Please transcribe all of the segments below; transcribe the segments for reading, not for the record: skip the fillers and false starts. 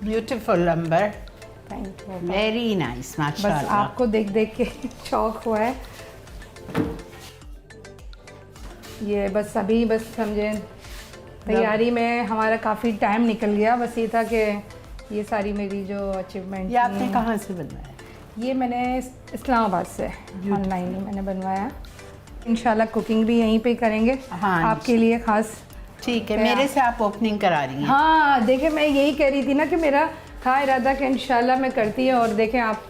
Beautiful Ambar, thank you. Very nice, बस माशाल्लाह। आपको देख देख के शौक हुआ है। ये बस अभी बस समझे तैयारी में हमारा काफ़ी टाइम निकल गया। बस ये था कि ये सारी मेरी जो अचीवमेंट, ये आपने कहाँ से बनवाया? ये मैंने इस्लामाबाद से ऑनलाइन ही मैंने बनवाया। इंशाल्लाह कुकिंग भी यहीं पे करेंगे। हाँ आपके लिए ख़ास। ठीक है, मेरे से आप ओपनिंग करा रही हैं। हाँ देखिए, मैं यही कह रही थी ना कि मेरा था इरादा कि इंशाल्लाह मैं करती है, और देखें आप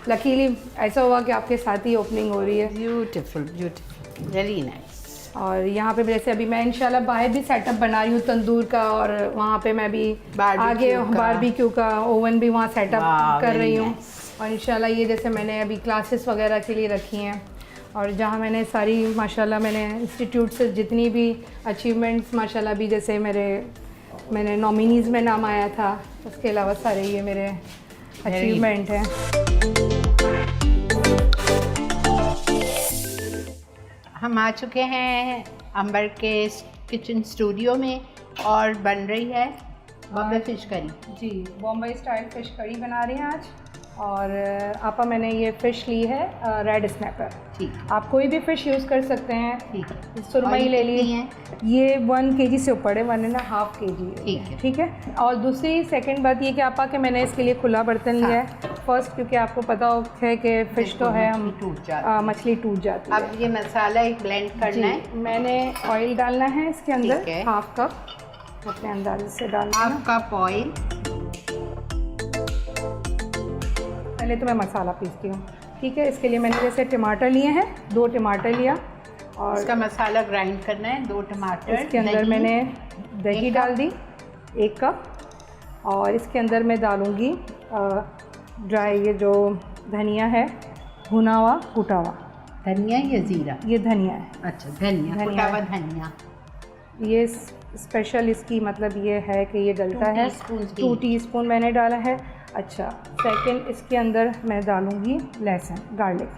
लकीली ऐसा हुआ कि आपके साथ ही ओपनिंग हो रही है। Beautiful beautiful, very nice. और यहाँ पे जैसे अभी मैं इंशाल्लाह बाहर भी सेटअप बना रही हूँ तंदूर का, और वहाँ पे मैं भी आगे बारबेक्यू का ओवन भी वहाँ सेटअप कर रही हूँ। और इंशाल्लाह ये जैसे मैंने अभी क्लासेस वगैरह के लिए रखी हैं, और जहाँ मैंने सारी माशाल्लाह मैंने इंस्टीट्यूट से जितनी भी अचीवमेंट्स माशाल्लाह भी जैसे मैंने नॉमिनीज़ में नाम आया था, उसके अलावा सारे ये मेरे अचीवमेंट हैं। हम आ चुके हैं अंबर के किचन स्टूडियो में, और बन रही है बॉम्बे फिश करी। जी, बॉम्बे स्टाइल फ़िश करी बना रही हैं आज। और आपा मैंने ये फ़िश ली है रेड स्नैपर। ठीक, आप कोई भी फ़िश यूज़ कर सकते हैं। ठीक है। सुरमई ले ली है, ये 1 kg से ऊपर है, 1.5 kg। ठीक है, ठीक है। और दूसरी सेकंड बात ये कि आपा कि मैंने इसके लिए खुला बर्तन लिया है। फर्स्ट क्योंकि आपको पता है कि फ़िश तो है हम मछली टूट जाती है। अब ये मसाला एक ब्लेंड करना है। मैंने ऑयल डालना है इसके अंदर, ठीक है। 1/2 कप अपने अंदाजे से डालना है। 1/2 कप ऑयल। पहले तो मैं मसाला पीसती हूँ। ठीक है, इसके लिए मैंने जैसे टमाटर लिए हैं, 2 टमाटर लिया, और इसका मसाला ग्राइंड करना है। 2 टमाटर, इसके अंदर मैंने दही डाल दी 1 कप, और इसके अंदर मैं डालूँगी ड्राई ये जो धनिया है, भुना हुआ कुटा हुआ धनिया या ज़ीरा? ये धनिया है। अच्छा, धनिया, कुटा हुआ धनिया। ये स्पेशल इसकी मतलब ये है कि ये डलता है। 2 टीस्पून मैंने डाला है। अच्छा, सेकंड इसके अंदर मैं डालूँगी लहसुन, गार्लिक,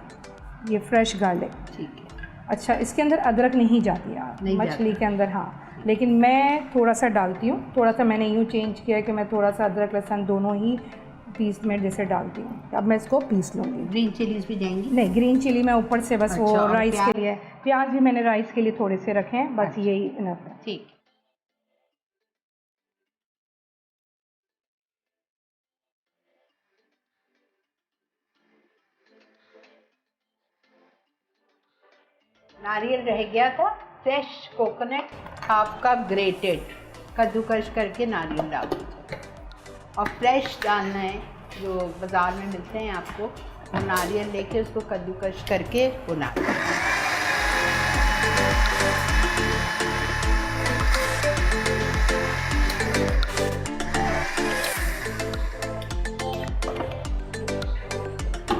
ये फ्रेश गार्लिक। ठीक है। अच्छा, इसके अंदर अदरक नहीं जाती यार मछली के अंदर, हाँ, लेकिन मैं थोड़ा सा डालती हूँ। थोड़ा सा मैंने यूँ चेंज किया है कि मैं थोड़ा सा अदरक लहसुन दोनों ही पीस में जैसे डालती हूँ। अब मैं इसको पीस लूँगी। ग्रीन चिलीज भी देंगी? नहीं, ग्रीन चिली मैं ऊपर से बस। अच्छा, वो राइस के लिए प्याज भी मैंने राइस के लिए थोड़े से रखे हैं, बस। अच्छा, यही इनफ है। ठीक। नारियल रह गया था, फ्रेश कोकोनट 1/2 कप ग्रेटेड, कद्दूकश करके नारियल डाल दीजिए। और फ्रेश डालना है, जो बाज़ार में मिलते हैं आपको, वो नारियल लेके उसको कद्दूकश करके भुना।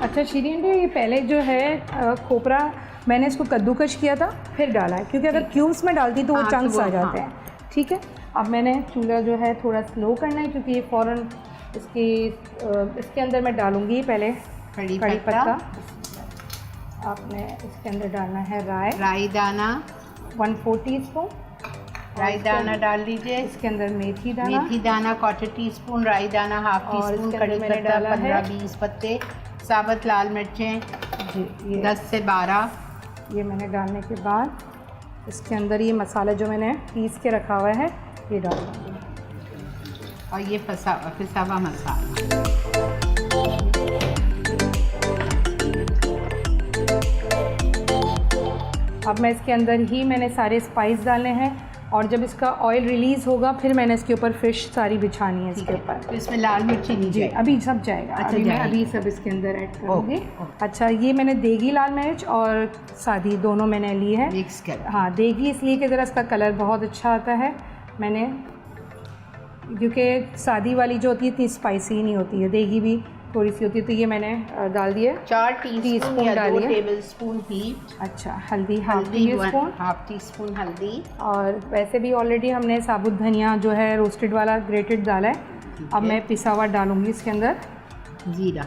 अच्छा शीरीन, ये पहले जो है खोपरा मैंने इसको कद्दूकश किया था फिर डाला है, क्योंकि अगर क्यूब्स में डालती तो वो चंक्स आ जाते हैं। ठीक है, अब मैंने चूल्हा जो है थोड़ा स्लो करना है, क्योंकि ये फ़ौरन इसके अंदर मैं डालूँगी पहले कड़ी पत्ता। आपने इसके अंदर डालना है राई दाना 1/4 टीस्पून। राई दाना डाल दीजिए। इसके अंदर मेथी दाना 1/4 टीस्पून, राई दाना 1/2 टीस्पून, कड़ी पत्ता 15-20 पत्ते, साबुत लाल मिर्चें जी, ये 10 से 12। ये मैंने डालने के बाद इसके अंदर ये मसाला जो मैंने पीस के रखा हुआ है ये डाल दूँगी, और ये पिसा हुआ मसाला। अब मैं इसके अंदर ही मैंने सारे स्पाइस डालने हैं, और जब इसका ऑयल रिलीज़ होगा फिर मैंने इसके ऊपर फ़िश सारी बिछानी है इसके ऊपर। तो इसमें लाल मिर्ची नहीं जाएगी? अभी सब जाएगा। अच्छा, मैं अभी सब इसके अंदर ऐड करूँगी। अच्छा, ये मैंने देगी लाल मिर्च और सादी दोनों मैंने ली है, मिक्स कर। हाँ, देगी इसलिए कि ज़रा इसका कलर बहुत अच्छा आता है। मैंने क्योंकि सादी वाली जो होती है इतनी स्पाइसी नहीं होती है, देगी भी थोड़ी सी होती है, तो ये मैंने डाल दिए 4 टीस्पून या 2 टेबलस्पून ही। अच्छा, हल्दी 1/2 टीस्पून हल्दी, और वैसे भी ऑलरेडी हमने साबुत धनिया जो है रोस्टेड वाला ग्रेटेड डाला है। अब मैं पिसा हुआ डालूंगी इसके अंदर, जीरा,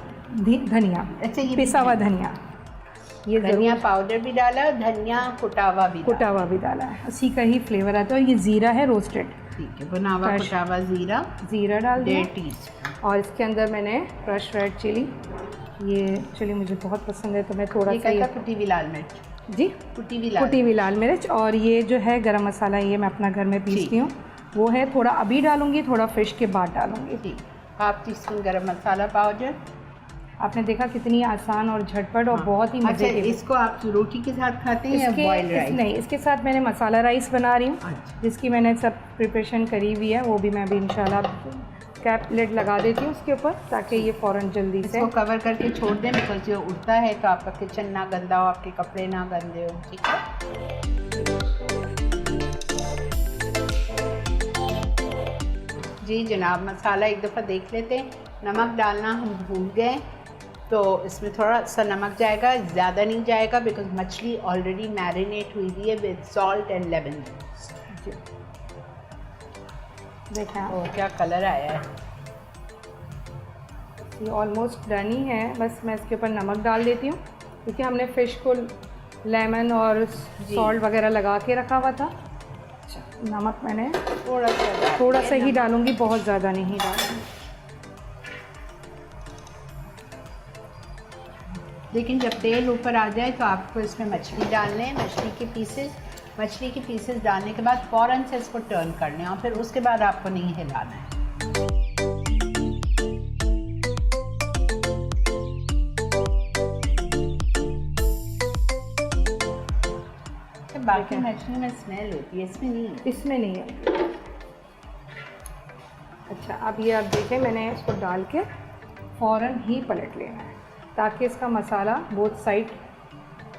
धनिया। अच्छा, ये पिसा हुआ धनिया, ये धनिया पाउडर भी डाला, धनिया कुटा हुआ भी डाला है, उसी का ही फ्लेवर आता है। और ये ज़ीरा है रोस्टेड, ठीक है, भुना हुआ Fresh. कुटा हुआ ज़ीरा ज़ीरा डाल दिया 1.5 टीस्पून। और इसके अंदर मैंने क्रश रेड चिली, ये चिली मुझे बहुत पसंद है तो मैं थोड़ा सा ये कुटी हुई लाल मिर्च, जी कुटी हुई लाल मिर्च। और ये जो है गरम मसाला, ये मैं अपना घर में पीसती हूँ, वो है थोड़ा अभी डालूंगी, थोड़ा फिश के बाद डालूंगी। ठीक, 1/2 टीस्पून गरम मसाला पाउडर। आपने देखा कितनी आसान और झटपट और बहुत ही मजे की। इसको आप रोटी के साथ खाते हैं या बॉइल्ड राइस? नहीं, इसके साथ मैंने मसाला राइस बना रही हूँ। अच्छा। जिसकी मैंने सब प्रिपरेशन करी हुई है, वो भी मैं अभी इंशाल्लाह कैप लिड लगा देती हूँ उसके ऊपर, ताकि ये फ़ौरन जल्दी से इसको कवर करके छोड़ दें, बिकॉज ये उड़ता है तो आपका किचन ना गंदा हो, आपके कपड़े ना गंदे हो। ठीक है, जी जनाब, मसाला एक दफ़ा देख लेते हैं। नमक डालना हम भूल गए, तो इसमें थोड़ा सा नमक जाएगा, ज़्यादा नहीं जाएगा, बिकॉज मछली ऑलरेडी मैरिनेट हुई हुई है विद सॉल्ट एंड लेमन। देखा और क्या कलर आया है, ये ऑलमोस्ट डन ही है। बस मैं इसके ऊपर नमक डाल देती हूँ, क्योंकि हमने फ़िश को लेमन और सॉल्ट वगैरह लगा के रखा हुआ था। नमक मैंने थोड़ा सा ही डालूँगी, बहुत ज़्यादा नहीं डालूँगी। लेकिन जब तेल ऊपर आ जाए तो आपको इसमें मछली डालने हैं, मछली के पीसेस डालने के बाद फ़ौरन से इसको टर्न करने हैं, और फिर उसके बाद आपको नहीं हिलाना है। बाकी मछली में स्मेल होती है, इसमें नहीं है। इसमें नहीं है। अच्छा, अब ये आप देखें, मैंने इसको डाल के फ़ौरन ही पलट लेना है, ताकि इसका मसाला बोथ साइड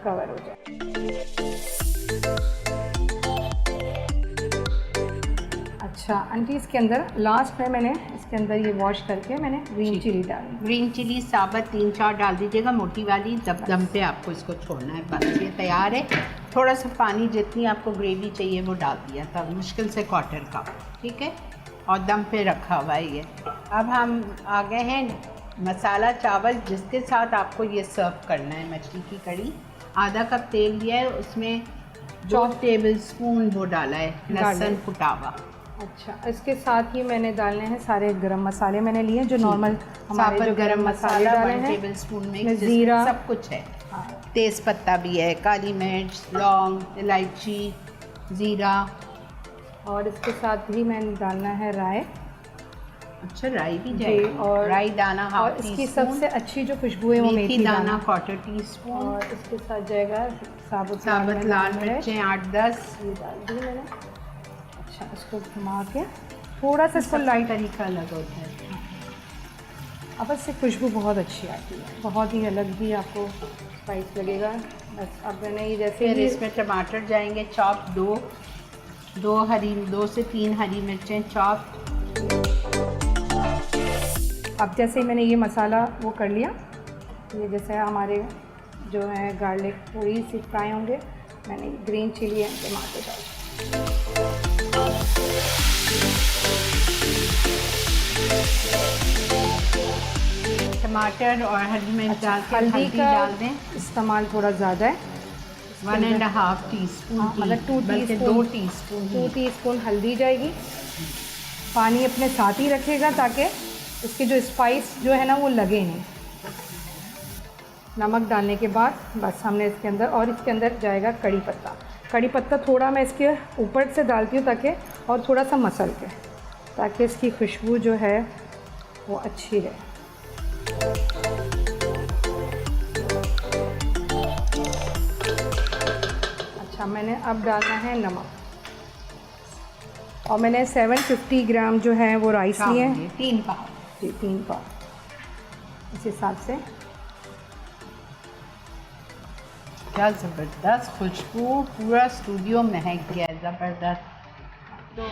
कवर हो जाए। अच्छा आंटी, इसके अंदर लास्ट में मैंने इसके अंदर ये वॉश करके मैंने ग्रीन चिली डाली। ग्रीन चिली साबुत 3-4 डाल दीजिएगा, मोटी वाली। दम पे आपको इसको छोड़ना है, बस ये तैयार है। थोड़ा सा पानी, जितनी आपको ग्रेवी चाहिए वो डाल दिया था, मुश्किल से 1/4 कप। ठीक है, और दम पे रखा हुआ है ये। अब हम आ गए हैं मसाला चावल, जिसके साथ आपको ये सर्व करना है मछली की कड़ी। आधा कप तेल लिया है, उसमें 2 टेबलस्पून वो डाला है लहसुन कुटा हुआ। अच्छा, इसके साथ ही मैंने डालने हैं सारे गरम मसाले मैंने लिए, जो नॉर्मल हमारे जो गरम मसाले डाले हैं, 1 टेबलस्पून में ज़ीरा, सब कुछ है। तेज़ पत्ता भी है, काली मिर्च, लौंग, इलायची, ज़ीरा, और इसके साथ भी मैंने डालना है राई। अच्छा, राई भी जाएगी, और राई दाना हाफ और इसकी टीस्पून। सबसे अच्छी जो खुशबू है वो मेथी दाना 1/4 टीस्पून। और इसके साथ जाएगा साबुत लाल मिर्चें 8-10 ये डाल दी मैंने। अच्छा, इसको घुमा के थोड़ा सा इसको लाइट तरीका अलग होता है। अब इससे खुशबू बहुत अच्छी आती है, बहुत ही अलग ही आपको स्पाइस लगेगा। बस अब मैंने ये जैसे फिर इसमें टमाटर जाएंगे चॉप, 2 से 3 हरी मिर्चें चॉप। अब जैसे ही मैंने ये मसाला वो कर लिया, ये जैसे हमारे जो है गार्लिक थोड़ी सी फ्राई होंगे, मैंने ग्रीन चिली एंड टमाटर डाल। टमाटर और हरी मिर्च डाल के हल्दी का डाल दें। इस्तेमाल थोड़ा ज़्यादा है, 1.5 टीस्पून, मतलब 2 टीस्पून 2 टीस्पून हल्दी जाएगी। पानी अपने साथ ही रखिएगा, ताकि इसके जो स्पाइस जो है ना वो लगे नहीं। नमक डालने के बाद बस हमने इसके अंदर, और इसके अंदर जाएगा कड़ी पत्ता। कड़ी पत्ता थोड़ा मैं इसके ऊपर से डालती हूँ, ताकि और थोड़ा सा मसल के, ताकि इसकी खुशबू जो है वो अच्छी रहे। अच्छा, मैंने अब डालना है नमक, और मैंने 750 ग्राम जो है वो राइस लिए हैं, 3 पाव। जी 3 पाव, इस हिसाब से। क्या ज़बरदस्त खुशबू, पूरा स्टूडियो महक गया, ज़बरदस्त। तो